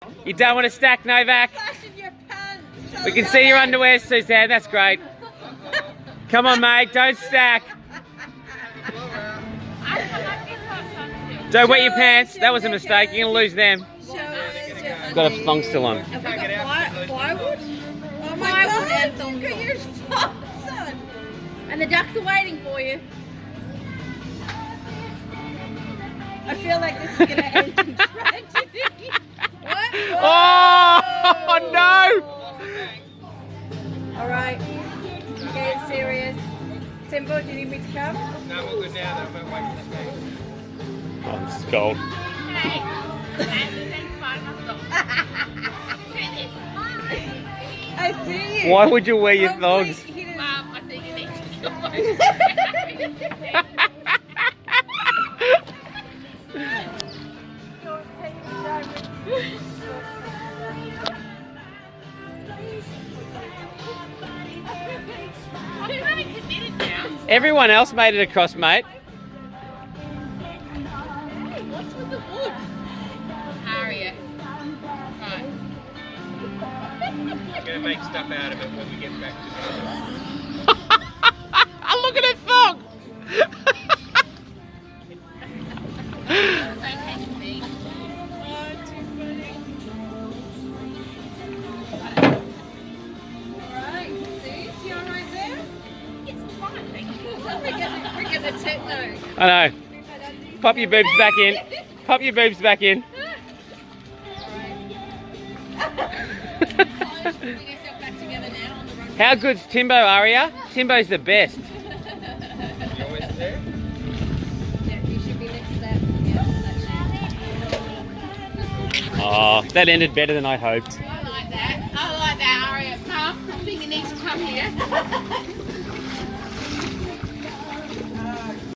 You don't want to stack, Novak? We can see your underwear, Suzanne. That's great. Come on, mate. Don't stack. Don't wet your pants. That was a mistake. You're going to lose them. Got a thong still on. Have we got plywood? Oh my God, and look at your son. And the ducks are waiting for you. I feel like this is going to end in tragedy. What? Oh, no! All right. Okay, it's serious. Timbo, do you need me to come? No, we're good now. Though. We're waiting for this. Oh, this is cold. I see you. Why would you wear your thongs? I think it needs to Everyone else made it across, mate. Hey, what's with the wood? Harriet. Right. I'm going to make stuff out of it when we get back to Look at that thong! It's okay with me. Alright, see you alright there? It's fine, thank you. We're gonna techno. I know. Pop your boobs back in. Pop your boobs back in. How good's Timbo, Aria? Timbo's the best. You always there? Yeah, you should be next to that. Yeah, Oh, that ended better than I hoped. I like that. I like that, Harriet. Mum, I think you need to come here.